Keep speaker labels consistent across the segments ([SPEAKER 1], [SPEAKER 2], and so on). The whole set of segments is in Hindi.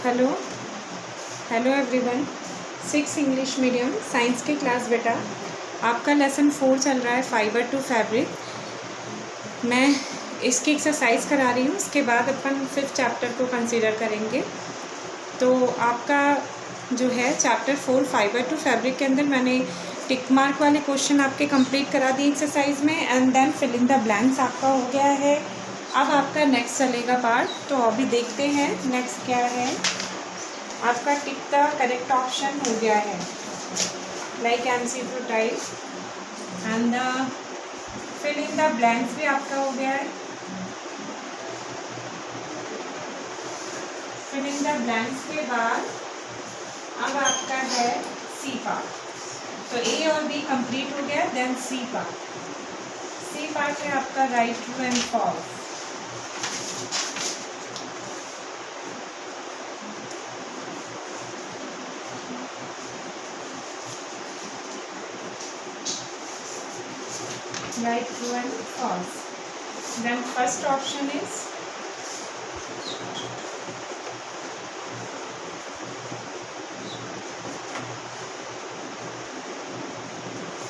[SPEAKER 1] Hello hello everyone. 6 English medium science की क्लास बेटा, आपका लेसन 4 चल रहा है, फाइबर टू फैब्रिक। मैं इसकी एक्सरसाइज करा रही हूँ, उसके बाद अपन 5th चैप्टर को कंसीडर करेंगे। तो आपका जो है चैप्टर 4 फाइबर टू फैब्रिक के अंदर मैंने टिक मार्क वाले क्वेश्चन आपके कंप्लीट करा दिए एक्सरसाइज में, and then fill in the blanks आपका हो गया है। अब आपका नेक्स्ट चलेगा पार्ट, तो अभी देखते हैं नेक्स्ट क्या है। आपका टिक द करेक्ट ऑप्शन हो गया है, like MCQ type, and fill in the blanks भी आपका हो गया है। फिल इन द ब्लैंक्स के बाद अब आपका है सी पार्ट। तो ए और बी कंप्लीट हो गया, then C part. C part है आपका right, true and false. Right, true and false. Then first option is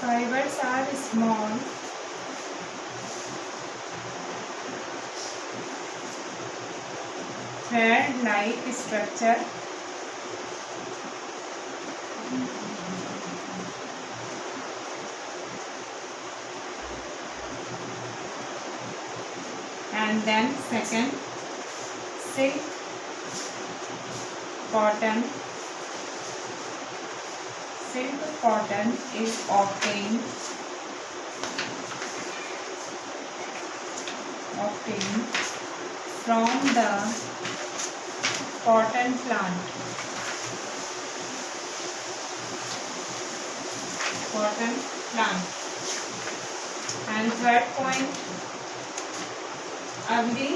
[SPEAKER 1] fibers are small thread-like structure and then second, silk, cotton is obtained from the cotton plant. And third point, ugly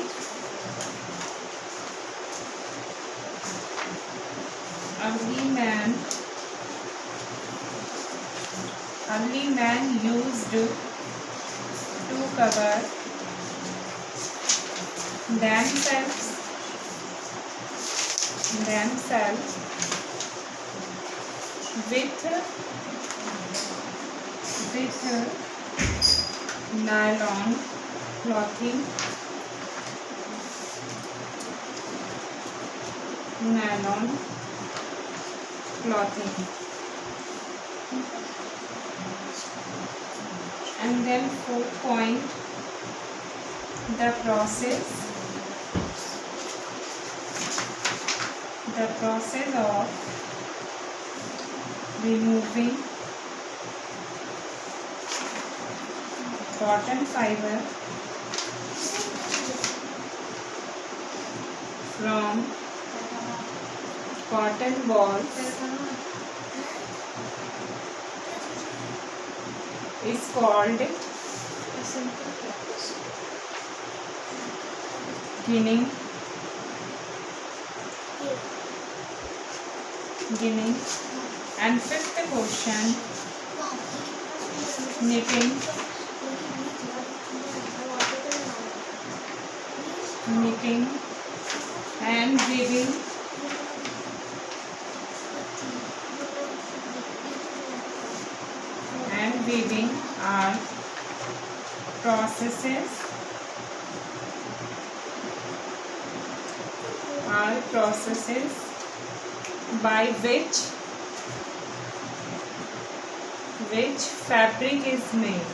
[SPEAKER 1] man used to cover themselves with nylon clothing. And then fourth point, the process of removing cotton fiber from cotton balls is called ginning. And fifth question, knitting and weaving are processes by which fabric is made.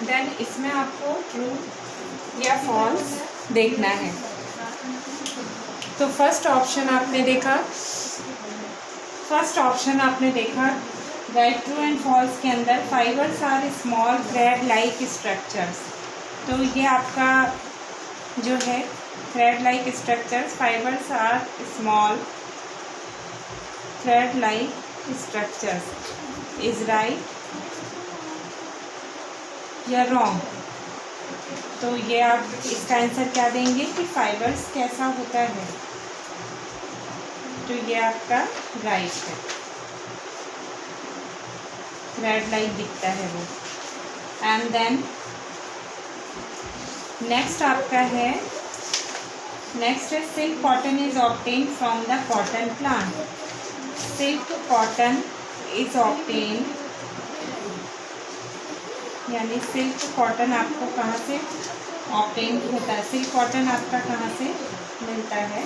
[SPEAKER 1] Then इसमें आपको ट्रू या फॉल्स देखना है। तो फर्स्ट ऑप्शन आपने देखा राइट, ट्रू एंड फॉल्स के अंदर fibres are small thread like structures. तो ये आपका जो है thread like structures, fibres are small thread like structures is right या रॉन्ग। तो ये आप इसका आंसर क्या देंगे कि फाइबर्स कैसा होता है, तो ये आपका राइट है। रेड लाइट दिखता है वो। एंड देन नेक्स्ट आपका है, नेक्स्ट है silk cotton is obtain from the cotton plant. Silk cotton is obtain, यानी सिल्क कॉटन आपको कहाँ से ऑब्टेन होता है, सिल्क कॉटन आपका कहाँ से मिलता है।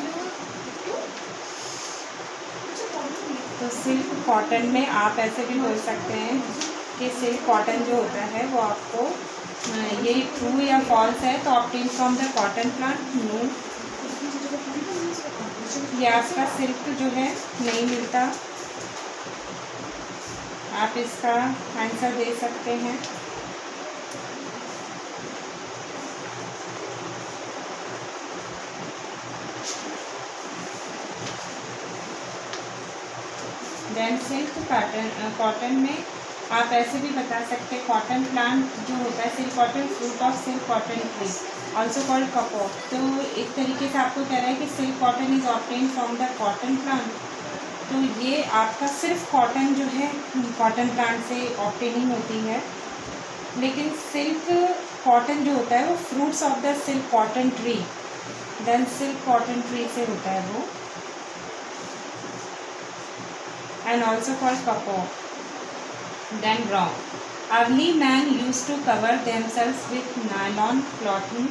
[SPEAKER 1] तो सिल्क कॉटन में आप ऐसे भी बोल सकते हैं कि सिल्क कॉटन जो होता है वो आपको, ये ट्रू या फॉल्स है, तो obtain from the cotton plant, no, ये आपका सिल्क जो है नहीं मिलता। आप इसका आंसर दे सकते हैं। देन सिल्क कॉटन में आप ऐसे भी बता सकते हैं, कॉटन प्लांट जो होता है, silk cotton fruit of silk cotton tree also called kapok. तो एक तरीके से आपको कह रहा है कि silk cotton is obtain from the cotton plant. तो ये आपका सिर्फ कॉटन जो है कॉटन प्लांट से ऑब्टेनिंग होती है, लेकिन सिल्क कॉटन जो होता है वो fruits of the silk cotton tree, then silk cotton tree से होता है वो, and also called kapok. Then wrong. Early man used to cover themselves with nylon clothing.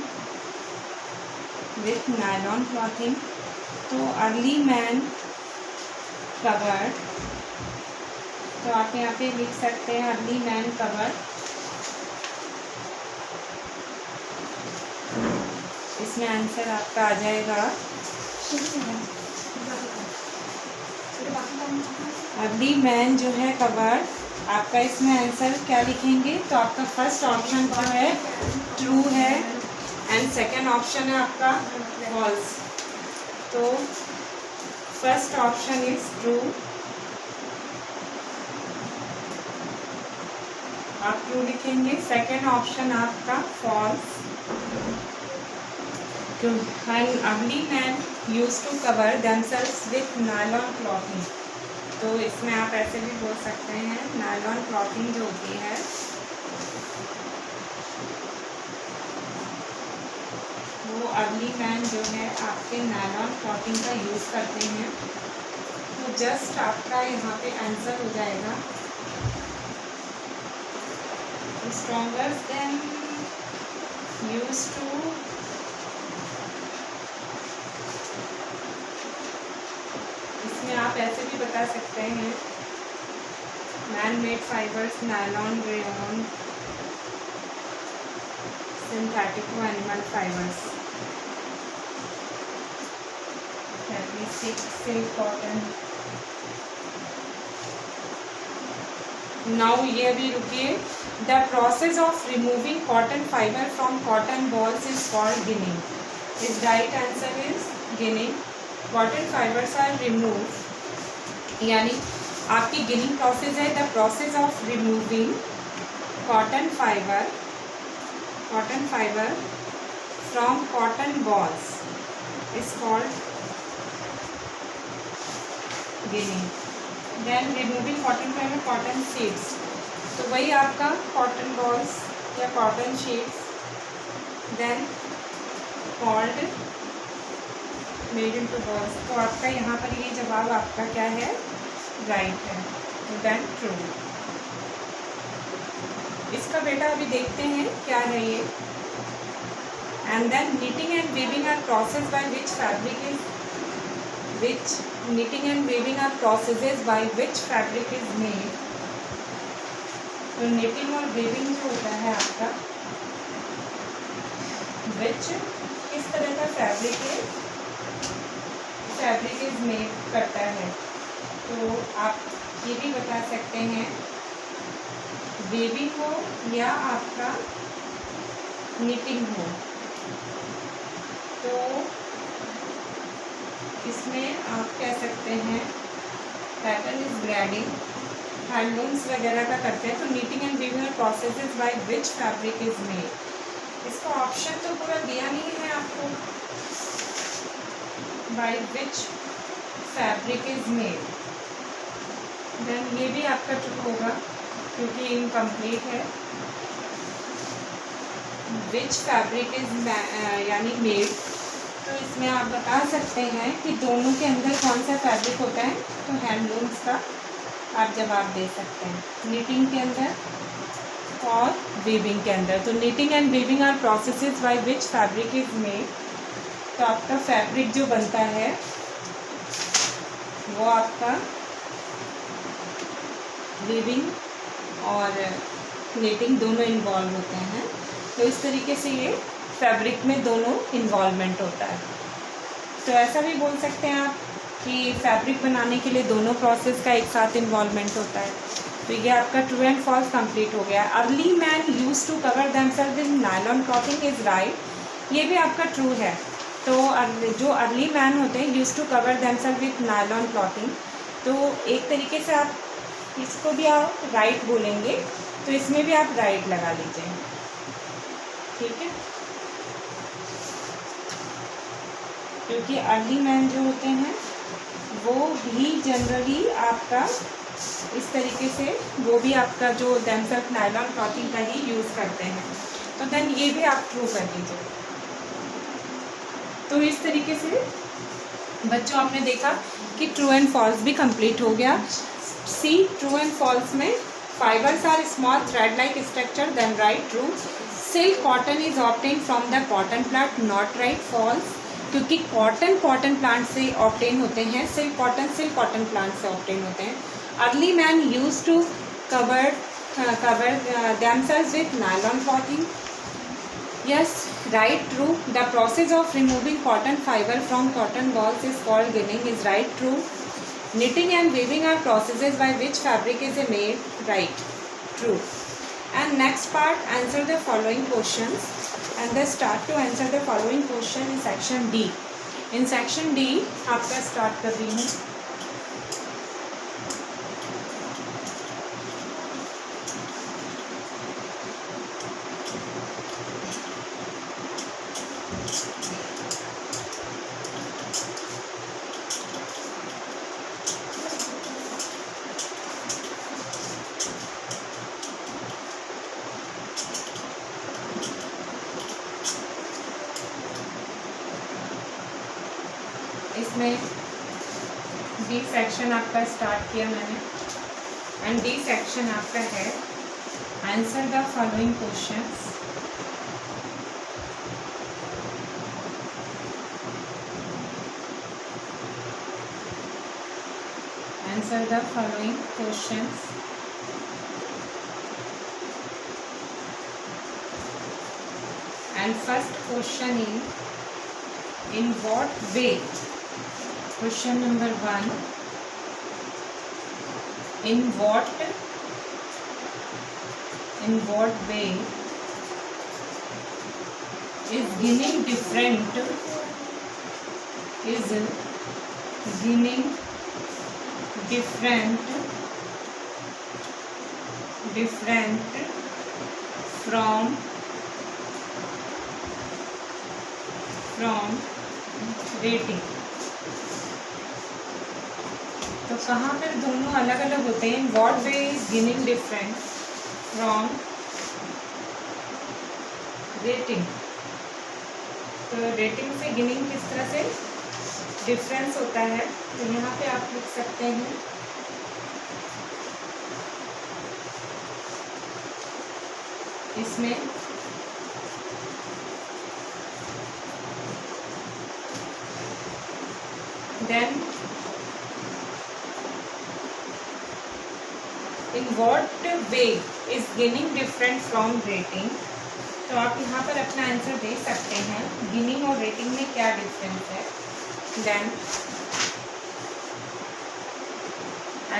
[SPEAKER 1] With nylon clothing. तो early man covered. तो आप यहाँ पे लिख सकते हैं early man covered. इसमें आंसर आपका आ जाएगा अर्ली मैन जो है कवर्ड। आपका इसमें आंसर क्या लिखेंगे, तो आपका फर्स्ट ऑप्शन जो है ट्रू है एंड सेकंड ऑप्शन है आपका फॉल्स। तो फर्स्ट ऑप्शन इज ट्रू, आप ट्रू लिखेंगे। सेकंड ऑप्शन आपका false. And early men used to cover themselves with nylon clothing. तो इसमें आप ऐसे भी बोल सकते हैं, नायलॉन क्लॉथिंग जो होती है वो अर्ली मैन जो है आपके नायलॉन क्लॉथिंग का यूज़ करते हैं। तो जस्ट आपका यहाँ पे आंसर हो जाएगा स्ट्रॉन्गर देन यूज टू, इसमें आप ऐसे भी बता सकते हैं man made fibres, nylon, rayon, synthetic व animal fibres, silk cotton. Now ये भी रुकिए, the process of removing cotton fibre from cotton balls is called ginning. Is right answer is ginning. Cotton fibres are remove, यानी आपकी गिनिंग प्रोसेस है the process of removing cotton fibre from cotton balls is called ginning. Then removing cotton fibre cotton sheets, तो वही आपका कॉटन बॉल्स या cotton sheets, then called made into balls. तो आपका यहाँ पर ये जवाब आपका क्या है, राइट है, देन ट्रू। इसका बेटा अभी देखते हैं क्या है ये। And then knitting and weaving are process by which fabric is knitting and weaving are processes by which fabric is made। तो knitting और weaving जो होता है आपका which किस तरह का फैब्रिक इज मेड करता है। तो आप ये भी बता सकते हैं weaving हो या आपका knitting हो। तो इसमें आप कह सकते हैं पैटर्न इज ग्रेडिंग, हैंडलूम्स वगैरह का करते हैं। तो knitting and weaving processes by which fabric is made. इसका ऑप्शन तो पूरा दिया नहीं है आपको, by which fabric is made, then ये भी आपका ट्रू होगा। क्योंकि इनकम्प्लीट है। विच फैब्रिक इज यानी मेड, तो इसमें आप बता सकते हैं कि दोनों के अंदर कौन सा फैब्रिक होता है, तो हैंडलूम्स का आप जवाब दे सकते हैं, निटिंग के अंदर और वीविंग के अंदर। तो knitting and weaving are processes by which fabric is made, तो आपका फैब्रिक जो बनता है वो आपका वीविंग और निटिंग दोनों इन्वॉल्व होते हैं। तो इस तरीके से ये फैब्रिक में दोनों इन्वॉल्वमेंट होता है। तो ऐसा भी बोल सकते हैं आप कि फैब्रिक बनाने के लिए दोनों प्रोसेस का एक साथ इन्वॉल्वमेंट होता है। तो ये आपका ट्रू एंड फॉल्स कंप्लीट हो गया। Early man use to cover themselves with nylon clothing is right, ये भी आपका ट्रू है। तो जो अर्ली मैन होते हैं use to cover themselves with nylon clothing, तो एक तरीके से आप इसको भी आप राइट बोलेंगे, तो इसमें भी आप राइट लगा लीजिए, ठीक है। क्योंकि अर्ली मैन जो होते हैं वो भी जनरली आपका इस तरीके से वो भी आपका जो देमसेल्फ नायलॉन क्लॉथिंग का ही यूज़ करते हैं। तो देन ये भी आप ट्रू कर दीजिए। तो इस तरीके से बच्चों आपने देखा कि ट्रू एंड फॉल्स भी कंप्लीट हो गया। सी ट्रू एंड फॉल्स में fibres are small thread like structure, then right true. Silk cotton is obtain from the cotton plant, not right false, क्योंकि कॉटन प्लांट से ऑब्टेन होते हैं, सिल्क कॉटन प्लांट से ऑब्टेन होते हैं। Early man use to cover themselves with nylon clothing, yes, right, true. The process of removing cotton fiber from cotton balls is called ginning, is right, true. Knitting and weaving are processes by which fabric is made, right, true. And next part, answer the following questions, and the start to answer the following question in section D. In section D आपका start कर रही हूँ। इसमें डी सेक्शन आपका स्टार्ट किया मैंने, एंड डी सेक्शन आपका है answer the following questions. Answer the following questions. And first question is in what way, question number 1, in what way is ginning different from rating. तो कहाँ पर दोनों अलग अलग होते हैं। इन what way is ginning different from rating, तो रेटिंग से गिनिंग किस तरह से डिफरेंस होता है, तो यहाँ पे आप लिख सकते हैं इसमें then in what way is ginning different from rating, तो आप यहाँ पर अपना आंसर दे सकते हैं गिनिंग और रेटिंग में क्या डिफरेंस है। Then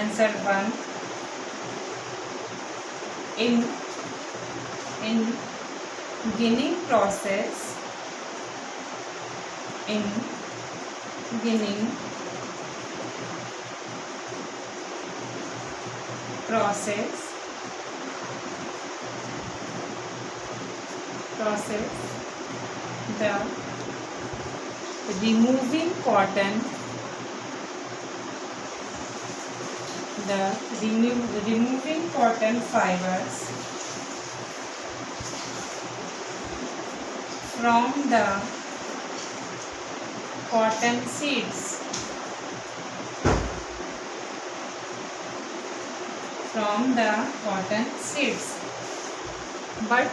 [SPEAKER 1] answer 1, in ginning process, in ginning process the removing cotton the removing cotton fibers from the cotton seeds. From the cotton seeds, but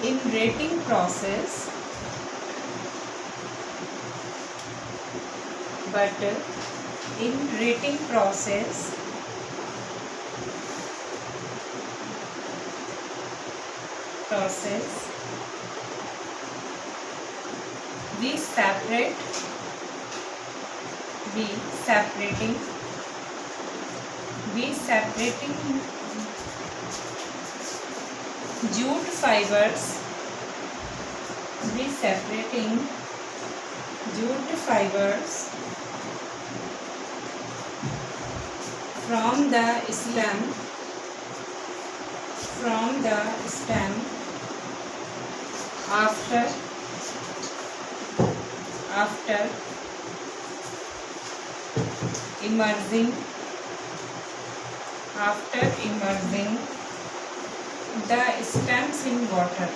[SPEAKER 1] in rating process, we separating jute fibers from the stem after immersing the stems in water.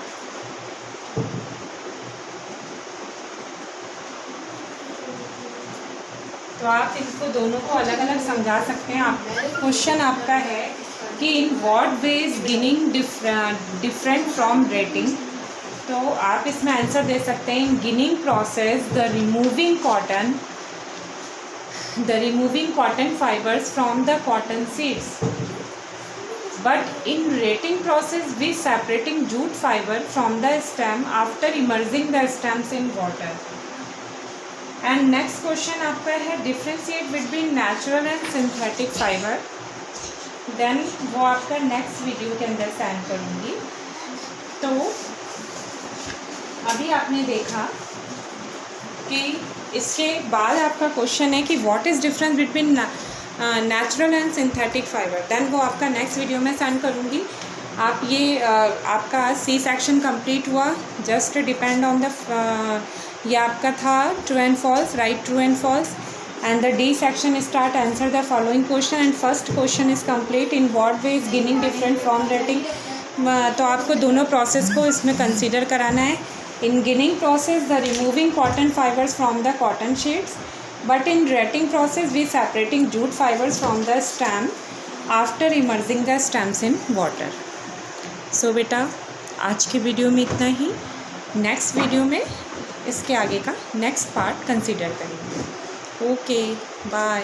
[SPEAKER 1] तो आप इनको दोनों को अलग अलग समझा सकते हैं। आप क्वेश्चन आपका है कि in what way is ginning different from rating, तो आप इसमें आंसर दे सकते हैं in ginning process the removing cotton fibers from the cotton seeds, but in rating process we separating jute fiber from the stem after immersing the stems in water. And next question आपका है differentiate between natural and synthetic fiber, then वो आपका नेक्स्ट वीडियो के अंदर सेंड करूँगी। तो अभी आपने देखा कि इसके बाद आपका क्वेश्चन है कि what is difference between natural and synthetic fibre, then वो आपका नेक्स्ट वीडियो में सेंड करूँगी। आप ये आपका सी सेक्शन कंप्लीट हुआ, जस्ट डिपेंड ऑन द ये आपका था true and false, right true and false, and the D section start answer the following question and first question is complete in what way is ginning different from rating. तो आपको दोनों प्रोसेस को इसमें कंसीडर कराना है। In ginning process, the removing cotton fibers from the cotton sheets, but in rating process, we separating jute fibers from the stem after immersing the stems in water. So बेटा आज के वीडियो में इतना ही। नेक्स्ट वीडियो में इसके आगे का नेक्स्ट पार्ट कंसीडर करेंगे। Okay bye.